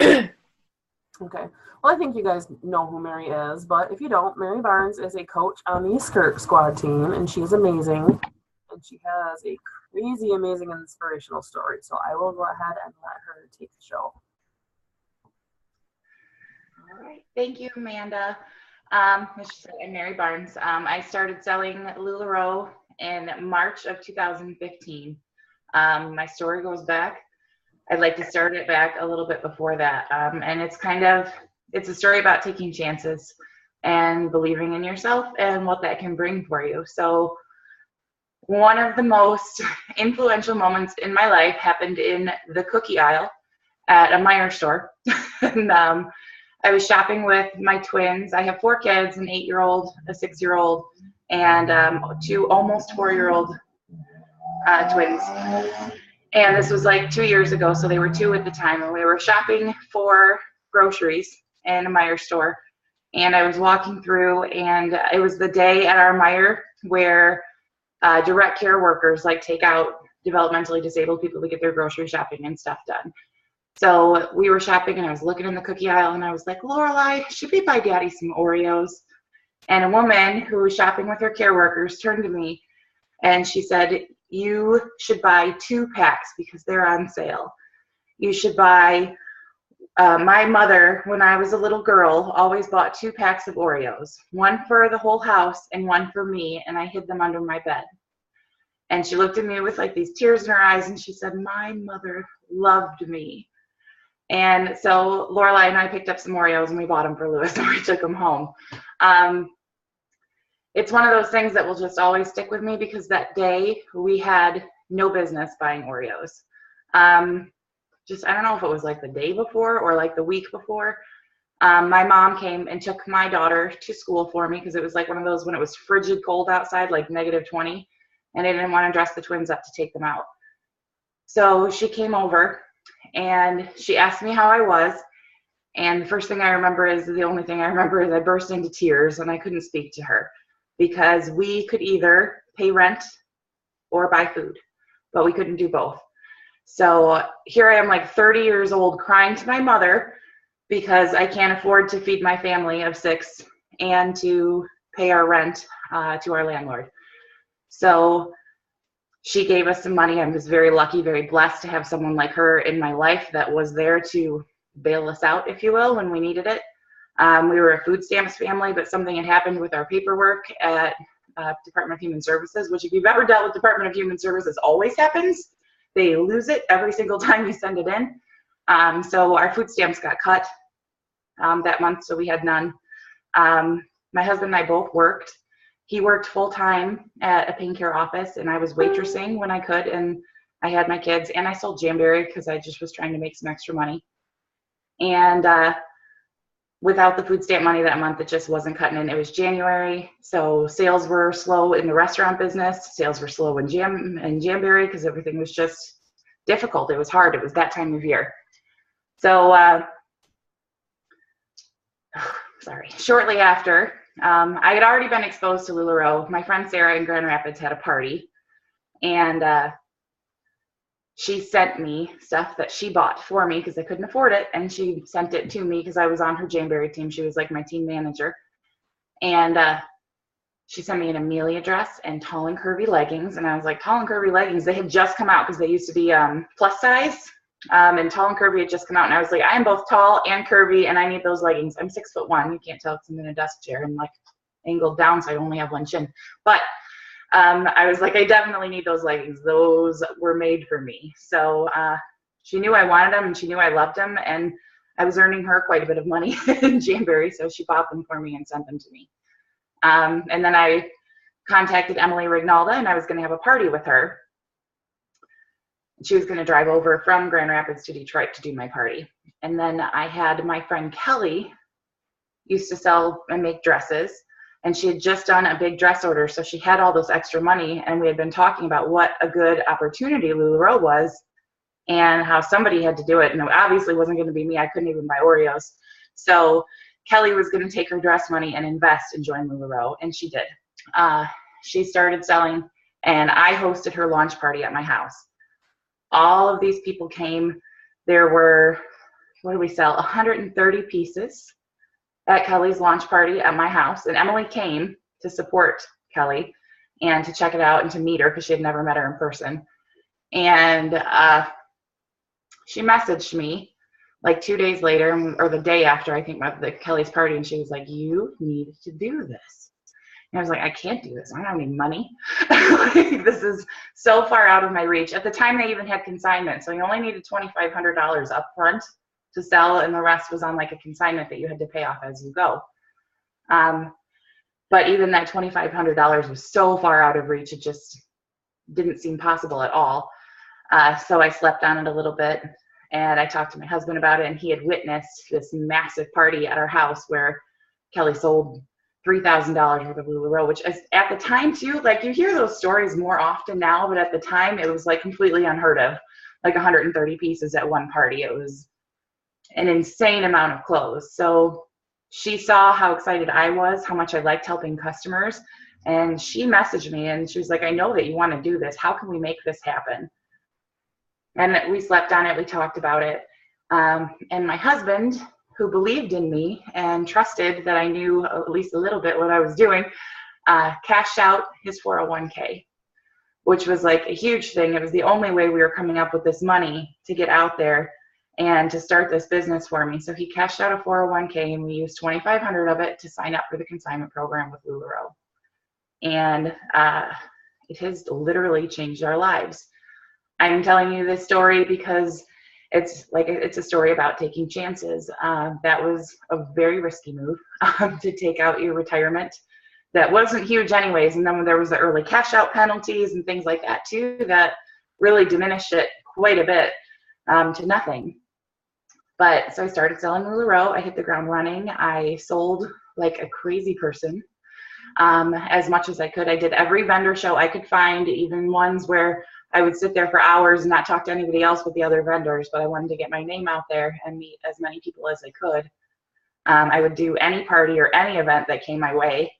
Okay. Well, I think you guys know who Mary is, but if you don't, Mary Barnes is a coach on the Skirt Squad team, and she's amazing. And she has a crazy, amazing, inspirational story. So I will go ahead and let her take the show. All right. Thank you, Amanda. I'm Mary Barnes. I started selling LuLaRoe in March of 2015. My story goes back. I'd like to start it back a little bit before that. And it's a story about taking chances and believing in yourself and what that can bring for you. So one of the most influential moments in my life happened in the cookie aisle at a Meijer store. And I was shopping with my twins. I have 4 kids, an 8-year-old, a 6-year-old, and 2 almost 4-year-old twins. And this was like 2 years ago, so they were 2 at the time. And we were shopping for groceries in a Meijer store. And I was walking through, and it was the day at our Meijer where direct care workers like take out developmentally disabled people to get their grocery shopping and stuff done. So we were shopping, and I was looking in the cookie aisle, and I was like, Lorelai, should we buy Daddy some Oreos? And a woman who was shopping with her care workers turned to me, and she said, you should buy 2 packs because they're on sale. You should buy, my mother, when I was a little girl, always bought 2 packs of Oreos, one for the whole house and one for me, and I hid them under my bed. And she looked at me with like these tears in her eyes, and she said, my mother loved me. And so Lorelai and I picked up some Oreos, and we bought them for Lewis, and we took them home. It's one of those things that will just always stick with me because that day we had no business buying Oreos. I don't know if it was like the day before or like the week before. My mom came and took my daughter to school for me because it was like one of those when it was frigid cold outside, like -20, and I didn't want to dress the twins up to take them out. So she came over and she asked me how I was. And the first thing I remember is the only thing I remember is I burst into tears and I couldn't speak to her because we could either pay rent or buy food, but we couldn't do both. So here I am like 30 years old crying to my mother because I can't afford to feed my family of 6 and to pay our rent to our landlord. So she gave us some money. I was very lucky, very blessed to have someone like her in my life that was there to bail us out, if you will, when we needed it. We were a food stamps family, but something had happened with our paperwork at Department of Human Services, which if you've ever dealt with Department of Human Services, always happens. They lose it every single time you send it in. So our food stamps got cut that month, so we had none. My husband and I both worked. He worked full-time at a pain care office, and I was waitressing when I could, and I had my kids, and I sold Jamberry because I just was trying to make some extra money. And without the food stamp money that month, it just wasn't cutting in. It was January, so sales were slow in the restaurant business. Sales were slow in Jamberry because everything was just difficult. It was hard. It was that time of year. So, shortly after, I had already been exposed to LuLaRoe. My friend Sarah in Grand Rapids had a party, and she sent me stuff that she bought for me because I couldn't afford it, and she sent it to me because I was on her Jamberry team. She was like my team manager, and she sent me an Amelia dress and tall and curvy leggings, and I was like, tall and curvy leggings, they had just come out because they used to be plus size, and tall and curvy had just come out, and I was like, I am both tall and curvy, and I need those leggings. I'm 6'1". You can't tell because I'm in a desk chair and like angled down, so I only have one chin, but I was like, I definitely need those leggings. Those were made for me. So she knew I wanted them, and she knew I loved them, and I was earning her quite a bit of money in Jamberry, so she bought them for me and sent them to me. And then I contacted Emily Rignalda, and I was going to have a party with her. She was going to drive over from Grand Rapids to Detroit to do my party. And then I had my friend Kelly used to sell and make dresses, and she had just done a big dress order, so she had all this extra money, and we had been talking about what a good opportunity LuLaRoe was and how somebody had to do it, and it obviously wasn't going to be me. I couldn't even buy Oreos. So Kelly was going to take her dress money and invest and join LuLaRoe, and she did. She started selling, and I hosted her launch party at my house. All of these people came. There were what did we sell? 130 pieces at Kelly's launch party at my house. And Emily came to support Kelly and to check it out and to meet her because she had never met her in person. And she messaged me like 2 days later, or the day after, I think, the Kelly's party, and she was like, "You need to do this." And I was like, "I can't do this. I don't have any money. Like, this is so far out of my reach." At the time, they even had consignment, so you only needed $2,500 up front to sell, and the rest was on like a consignment that you had to pay off as you go. But even that $2,500 was so far out of reach, it just didn't seem possible at all. So I slept on it a little bit, and I talked to my husband about it, and he had witnessed this massive party at our house where Kelly sold $3,000 worth of LuLaRoe, which is, at the time too, like, you hear those stories more often now, but at the time it was like completely unheard of, like 130 pieces at one party. It was an insane amount of clothes. So she saw how excited I was, how much I liked helping customers, and she messaged me and she was like, "I know that you want to do this. How can we make this happen?" And we slept on it. We talked about it. And my husband, who believed in me and trusted that I knew at least a little bit what I was doing, cashed out his 401k, which was like a huge thing. It was the only way we were coming up with this money to get out there and to start this business for me. So he cashed out a 401k, and we used $2,500 of it to sign up for the consignment program with LuLaRoe. And it has literally changed our lives. I'm telling you this story because it's a story about taking chances. That was a very risky move to take out your retirement. That wasn't huge anyways. And then there was the early cash out penalties and things like that too, that really diminished it quite a bit to nothing. But so I started selling LuLaRoe. I hit the ground running. I sold like a crazy person as much as I could. I did every vendor show I could find, even ones where I would sit there for hours and not talk to anybody else but the other vendors, but I wanted to get my name out there and meet as many people as I could. I would do any party or any event that came my way,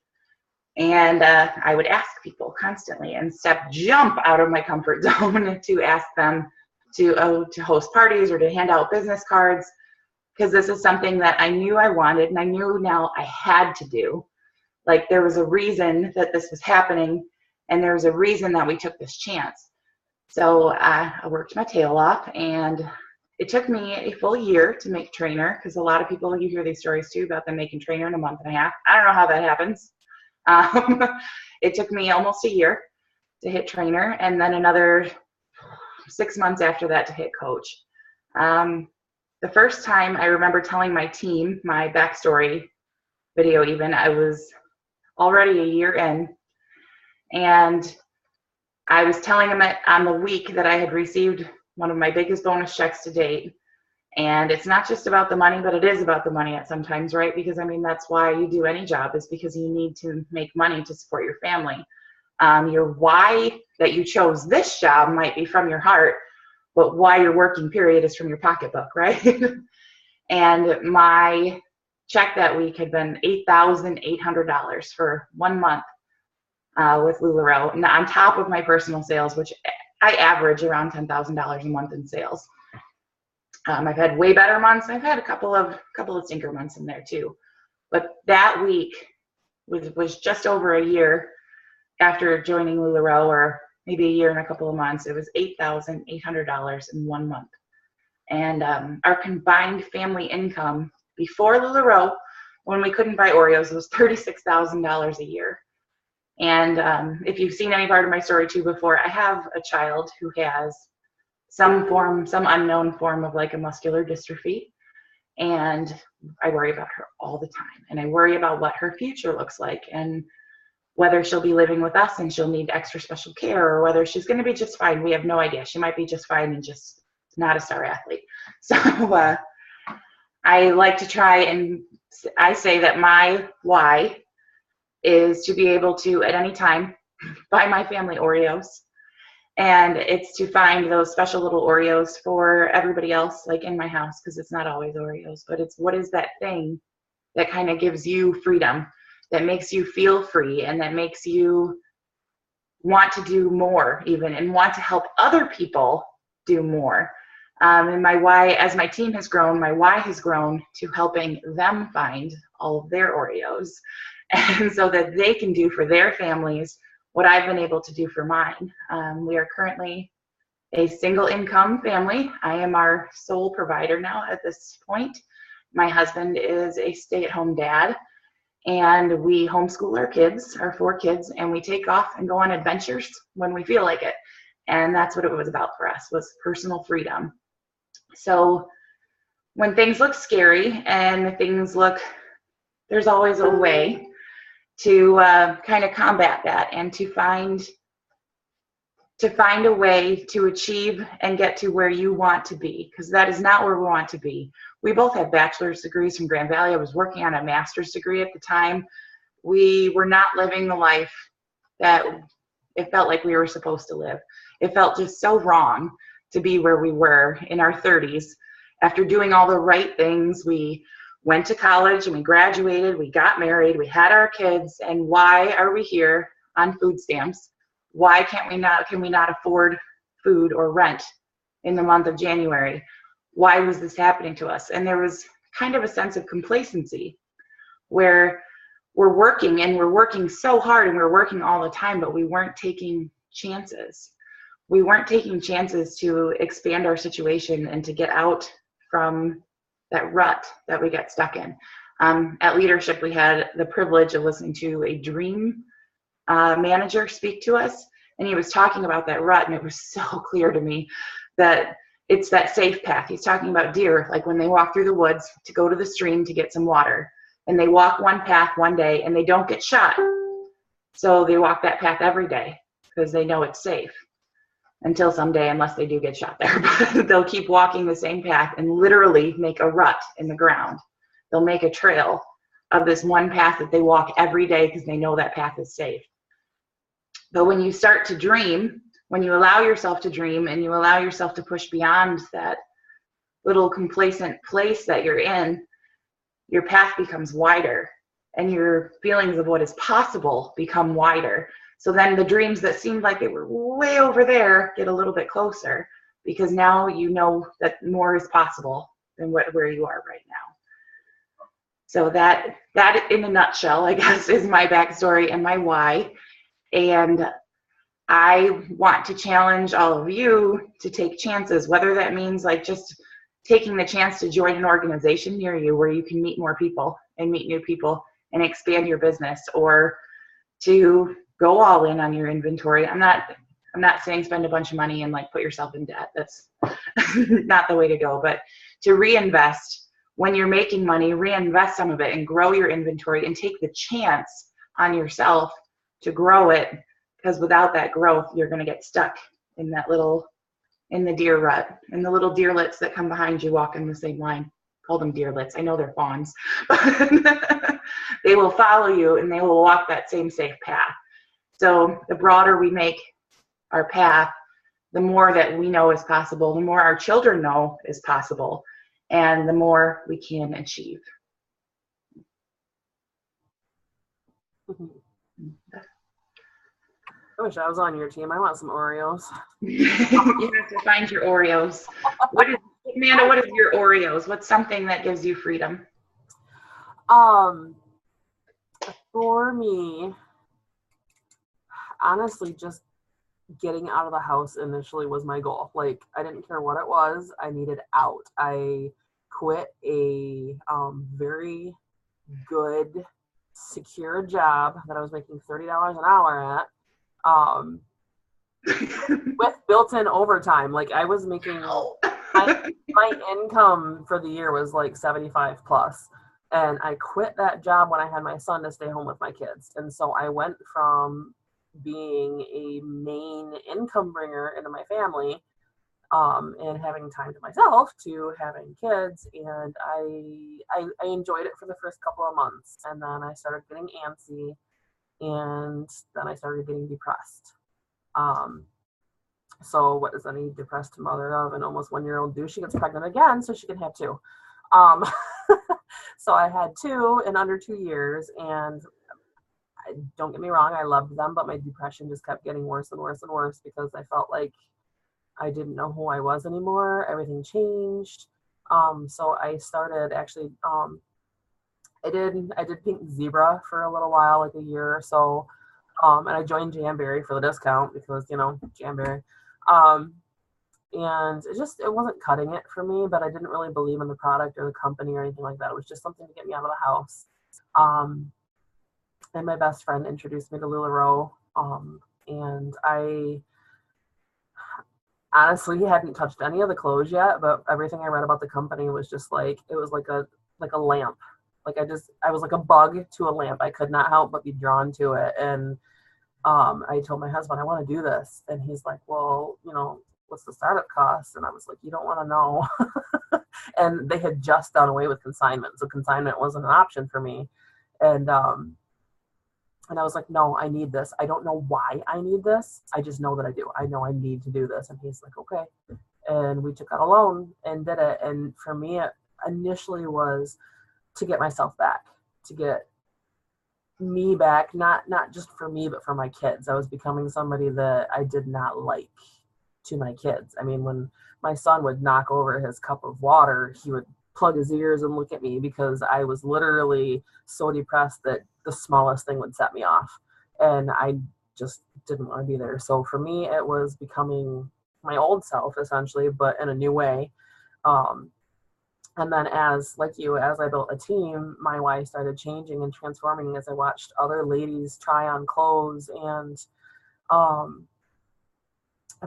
and I would ask people constantly and jump out of my comfort zone to ask them to host parties or to hand out business cards, because this is something that I knew I wanted and I knew now I had to do. Like, there was a reason that this was happening, and there was a reason that we took this chance. So I worked my tail off, and it took me a full year to make trainer, because a lot of people, you hear these stories too about them making trainer in a month and a half. I don't know how that happens. It took me almost a year to hit trainer, and then another 6 months after that to hit coach. The first time I remember telling my team my backstory video, even, I was already a year in, and I was telling them on the week that I had received one of my biggest bonus checks to date. And it's not just about the money, but it is about the money at sometimes, right? Because I mean, that's why you do any job, is because you need to make money to support your family. Your why that you chose this job might be from your heart, but why you're working, period, is from your pocketbook, right? And my check that week had been $8,800 for 1 month. With LuLaRoe, and on top of my personal sales, which I average around $10,000 a month in sales. I've had way better months. I've had a couple of stinker months in there too. But that week was just over a year after joining LuLaRoe, or maybe a year and a couple of months. It was $8,800 in 1 month. And our combined family income before LuLaRoe, when we couldn't buy Oreos, was $36,000 a year. And if you've seen any part of my story too before, I have a child who has some unknown form of like a muscular dystrophy. And I worry about her all the time. And I worry about what her future looks like, and whether she'll be living with us and she'll need extra special care, or whether she's going to be just fine. We have no idea. She might be just fine and just not a star athlete. So I like to try, and I say that my why is to be able to, at any time, buy my family Oreos. And it's to find those special little Oreos for everybody else, like in my house, because it's not always Oreos, but it's what is that thing that kind of gives you freedom, that makes you feel free, and that makes you want to do more even, and want to help other people do more. And my why, as my team has grown, my why has grown to helping them find all of their Oreos, and so that they can do for their families what I've been able to do for mine. We are currently a single income family. I am our sole provider now at this point. My husband is a stay-at-home dad, and we homeschool our kids, our 4 kids, and we take off and go on adventures when we feel like it. And that's what it was about for us, was personal freedom. So when things look scary and things look, there's always a way to kind of combat that and to find a way to achieve and get to where you want to be, because that is not where we want to be. We both have bachelor's degrees from Grand Valley. I was working on a master's degree at the time. We were not living the life that it felt like we were supposed to live. It felt just so wrong to be where we were in our 30s. After doing all the right things, we went to college and we graduated, we got married, we had our kids, and why are we here on food stamps? Why can we not afford food or rent in the month of January? Why was this happening to us? And there was kind of a sense of complacency where we're working so hard and we're working all the time, but we weren't taking chances. We weren't taking chances to expand our situation and to get out from that rut that we got stuck in. At Leadership, we had the privilege of listening to a dream manager speak to us, and he was talking about that rut, and it was so clear to me that it's that safe path. He's talking about deer, like when they walk through the woods to go to the stream to get some water, and they walk one path one day and they don't get shot, so they walk that path every day because they know it's safe until someday, unless they do get shot there. But they'll keep walking the same path and literally make a rut in the ground. They'll make a trail of this one path that they walk every day because they know that path is safe. But when you start to dream, when you allow yourself to dream and you allow yourself to push beyond that little complacent place that you're in, your path becomes wider and your feelings of what is possible become wider. So then the dreams that seemed like they were way over there get a little bit closer, because now you know that more is possible than where you are right now. So that in a nutshell, I guess, is my backstory and my why. And I want to challenge all of you to take chances, whether that means like just taking the chance to join an organization near you where you can meet more people and meet new people and expand your business, or to go all in on your inventory. I'm not saying spend a bunch of money and like put yourself in debt. That's not the way to go. But to reinvest when you're making money, reinvest some of it and grow your inventory and take the chance on yourself to grow it, because without that growth, you're going to get stuck in the deer rut, and the little deerlets that come behind you walk in the same line. Call them deerlets. I know they're fawns, but they will follow you and they will walk that same safe path. So the broader we make our path, the more that we know is possible, the more our children know is possible, and the more we can achieve. I wish I was on your team. I want some Oreos. You have to find your Oreos. Amanda, what is your Oreos? What's something that gives you freedom? For me, honestly, just getting out of the house initially was my goal. Like, I didn't care what it was. I needed out. I quit a very good, secure job that I was making $30 an hour at, with built-in overtime. Like, I was making my income for the year was like 75 plus, and I quit that job when I had my son to stay home with my kids. And so I went from being a main income bringer into my family, and having time to myself, to having kids. And I enjoyed it for the first couple of months, and then I started getting antsy, and then I started getting depressed. So what does any depressed mother of an almost 1-year-old do? She gets pregnant again so she can have 2. So I had 2 in under 2 years, and don't get me wrong, I loved them, but my depression just kept getting worse and worse and worse, because I felt like I didn't know who I was anymore. Everything changed. So I started actually, I did Pink Zebra for a little while, like a year or so. And I joined Jamberry for the discount because, Jamberry. And it wasn't cutting it for me, but I didn't really believe in the product or the company or anything like that. It was just something to get me out of the house. And my best friend introduced me to LuLaRoe. And I honestly hadn't touched any of the clothes yet, but everything I read about the company was just like, it was like a lamp. Like I was like a bug to a lamp. I could not help but be drawn to it. And I told my husband, I want to do this. And he's like, well, what's the startup cost? And I was like, you don't want to know. And they had just done away with consignment. So consignment wasn't an option for me. And I was like, no, I need this. I don't know why I need this. I just know that I do. I know I need to do this. And he's like, okay. And we took out a loan and did it. And for me, it initially was to get myself back, to get me back, not just for me, but for my kids. I was becoming somebody that I did not like to my kids. I mean, when my son would knock over his cup of water, he would plug his ears and look at me because I was literally so depressed that the smallest thing would set me off. And I just didn't want to be there. So for me, it was becoming my old self, essentially, but in a new way. And then as I built a team, my life started changing and transforming as I watched other ladies try on clothes. And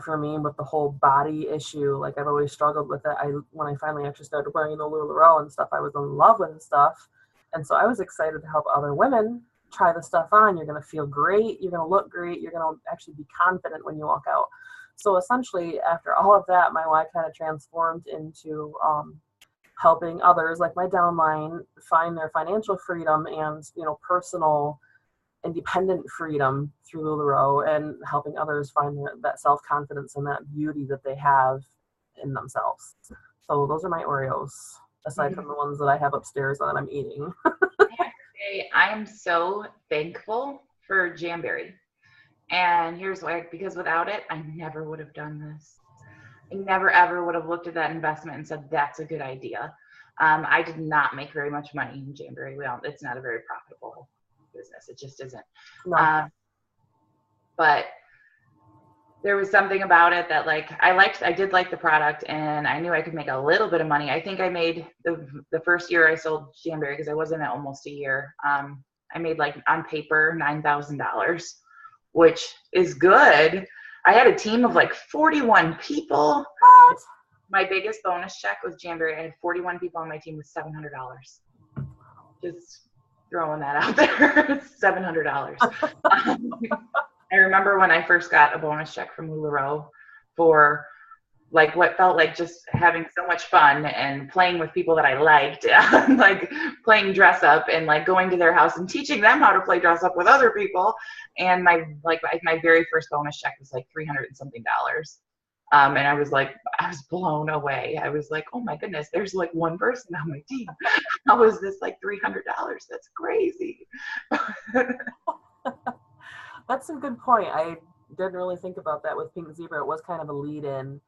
for me, with the whole body issue, like I've always struggled with it. When I finally actually started wearing the LuLaRoe and stuff, I was in love with the stuff. And so I was excited to help other women try the stuff on. You're going to feel great. You're going to look great. You're going to actually be confident when you walk out. So essentially, after all of that, my life kind of transformed into helping others, like my downline, find their financial freedom and, personal independent freedom through LuLaRoe, and helping others find that self-confidence and that beauty that they have in themselves. So those are my Oreos, aside from the ones that I have upstairs that I'm eating. I'm so thankful for Jamberry. And here's why, because without it, I never would have done this. I never ever would have looked at that investment and said, that's a good idea. I did not make very much money in Jamberry. It's not a very profitable business. It just isn't. No. But there was something about it that I did like the product, and I knew I could make a little bit of money. I think I made the first year I sold Jamberry, because I was in it almost a year. I made on paper $9,000, which is good. I had a team of 41 people. What? My biggest bonus check was Jamberry. I had 41 people on my team with $700. Just throwing that out there. $700. I remember when I first got a bonus check from LuLaRoe for what felt like just having so much fun and playing with people that I liked, playing dress up and going to their house and teaching them how to play dress up with other people. And my very first bonus check was $300 and something. And I was blown away. I was like, oh my goodness, there's one person on my team. How is this $300? That's crazy. That's a good point. I didn't really think about that with Pink Zebra. It was kind of a lead in.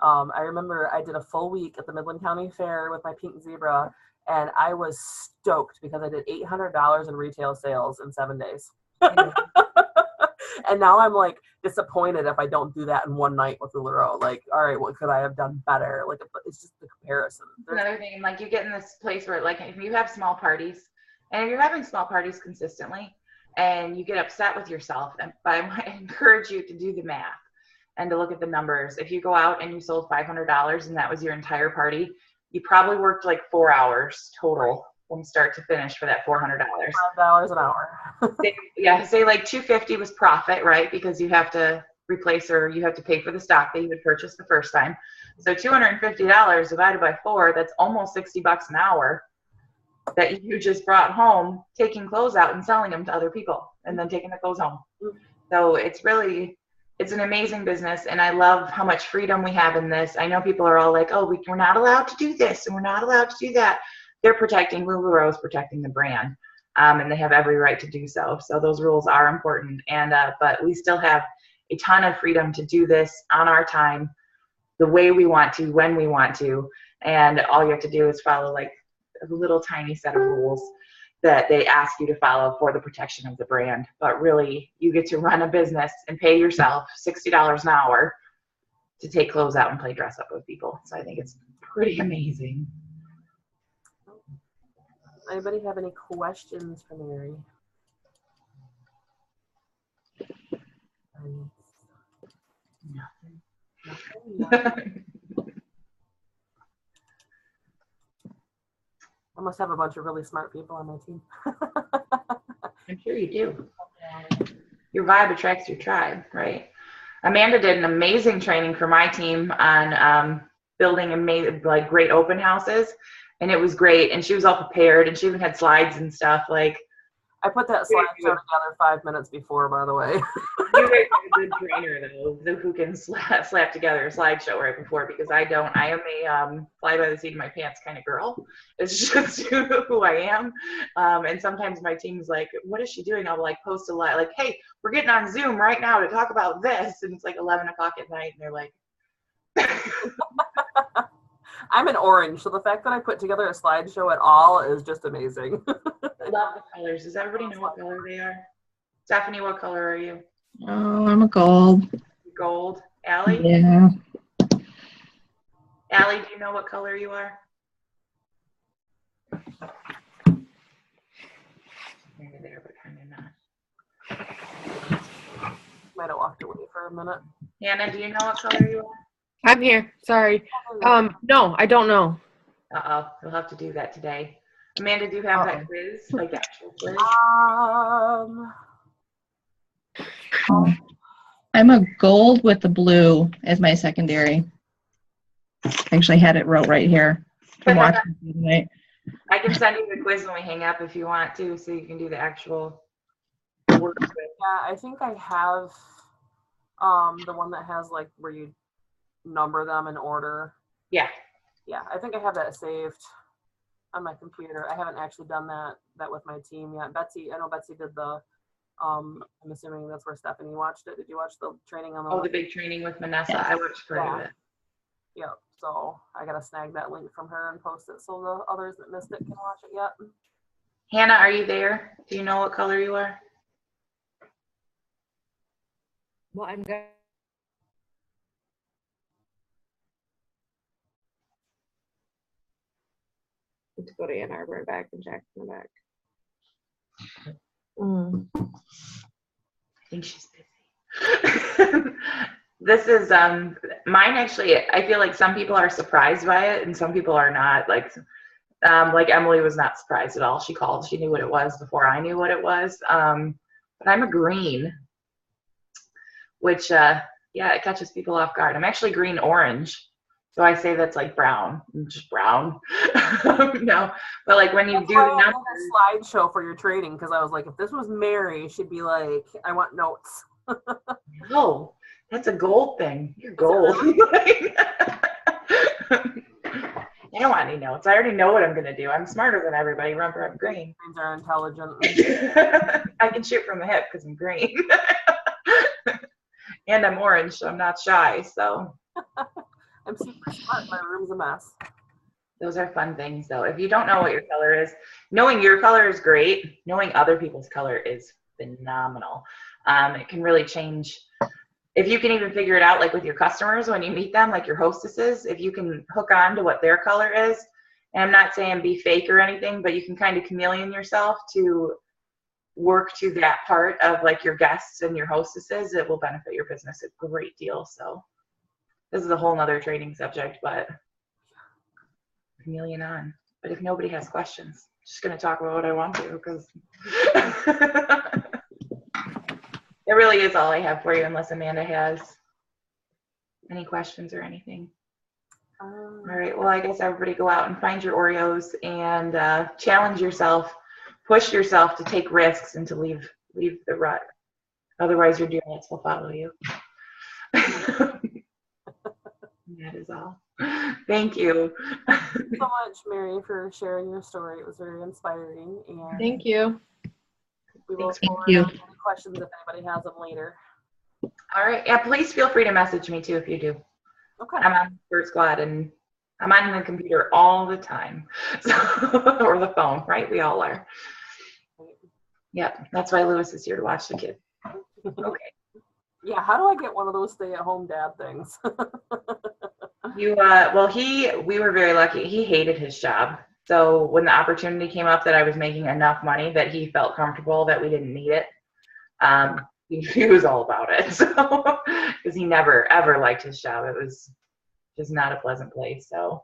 I remember I did a full week at the Midland County Fair with my Pink Zebra, and I was stoked because I did $800 in retail sales in 7 days. And now I'm disappointed if I don't do that in one night with LuLaRoe. All right, what could I have done better? It's just the comparison. Another thing, you get in this place where if you have small parties, and if you're having small parties consistently, and you get upset with yourself, but I encourage you to do the math and to look at the numbers. If you go out and you sold $500 and that was your entire party, you probably worked 4 hours total from start to finish for that $400. $5 an hour. Say 250 was profit, right? Because you have to replace, or you have to pay for the stock that you had purchased the first time. So $250 divided by 4, that's almost $60 an hour that you just brought home, taking clothes out and selling them to other people, and then taking the clothes home. So it's an amazing business, and I love how much freedom we have in this. I know people are all we're not allowed to do this and we're not allowed to do that. LuLaRoe is protecting the brand, and they have every right to do so. So those rules are important, and but we still have a ton of freedom to do this on our time, the way we want to, when we want to, and all you have to do is follow like a little tiny set of rules that they ask you to follow for the protection of the brand. But really, you get to run a business and pay yourself $60 an hour to take clothes out and play dress up with people. So I think it's pretty amazing. Anybody have any questions for Mary? Nothing. I must have a bunch of really smart people on my team. I'm sure you do. Your vibe attracts your tribe, right? Amanda did an amazing training for my team on building amazing, like great open houses, and it was great. And she was all prepared, and she even had slides and stuff. Like, I put that slideshow together 5 minutes before, by the way. You guys have a good trainer though, who can slap together a slideshow right before, because I don't. I am a fly by the seat of my pants kind of girl. It's just who I am. And sometimes my team's like, "What is she doing?" I'll like post a lot, like, "Hey, we're getting on Zoom right now to talk about this," and it's like 11 o'clock at night, and they're like. I'm in orange, so the fact that I put together a slideshow at all is just amazing. I love the colors. Does everybody know what color they are? Stephanie, what color are you? Oh, I'm a gold. Gold. Allie? Yeah. Allie, do you know what color you are? Maybe there, but kind of not. Might have walked away for a minute. Hannah, do you know what color you are? I'm here. Sorry. No, I don't know. Uh-oh. You'll have to do that today. Amanda, do you have that quiz? Like the actual quiz? I'm a gold with the blue as my secondary. I actually had it wrote right here from watching tonight. I can send you the quiz when we hang up if you want to, so you can do the actual work quiz. Yeah, I think I have the one that has like where you number them in order. Yeah. Yeah, I think I have that saved on my computer. I haven't actually done that with my team yet. Betsy, I know Betsy did the I'm assuming that's where Stephanie watched it. Did you watch the training on the the big training with Vanessa? Yes. I watched part of it. Yep. So I gotta snag that link from her and post it so the others that missed it can watch it yet. Hannah, are you there? Do you know what color you are? Well, I'm good. To go to Ann Arbor and back and Jackson and back. I think she's busy. This is mine actually. I feel like some people are surprised by it and some people are not. Like Emily was not surprised at all. She called. She knew what it was before I knew what it was. But I'm a green, which it catches people off guard. I'm actually green orange. So I say that's like brown, just brown. No, but like when you do the numbers, slideshow for your training, because I was like, if this was Mary, she'd be like, I want notes. Oh, that's a gold thing. You're gold. I don't want any notes. I already know what I'm gonna do. I'm smarter than everybody. Remember, I'm green. Greens are intelligent. I can shoot from the hip because I'm green, and I'm orange, so I'm not shy. So. I'm super smart. My room's a mess. Those are fun things, though. If you don't know what your color is, knowing your color is great. Knowing other people's color is phenomenal. It can really change. If you can even figure it out, like with your customers when you meet them, like your hostesses, if you can hook on to what their color is, and I'm not saying be fake or anything, but you can kind of chameleon yourself to work to that part of like your guests and your hostesses, it will benefit your business a great deal. So. This is a whole nother training subject, but chameleon on. But if nobody has questions, I'm just going to talk about what I want to, because it really is all I have for you, unless Amanda has any questions or anything. All right. Well, I guess everybody go out and find your Oreos and challenge yourself, push yourself to take risks and to leave the rut. Otherwise, your dear nuts will follow you. That is all. Thank you. Thank you so much, Mary, for sharing your story. It was very inspiring. And Thank you. we will Thank forward you. on any questions if anybody has them later. All right. Yeah, please feel free to message me too if you do. Okay. I'm on Skirt Squad, and I'm on the computer all the time, so, or the phone, right? We all are. Yep, that's why Lewis is here to watch the kids. Okay. Yeah, how do I get one of those stay-at-home dad things? Well, we were very lucky. He hated his job. So when the opportunity came up that I was making enough money that he felt comfortable that we didn't need it, he was all about it. So, because he never, ever liked his job. It was just not a pleasant place. So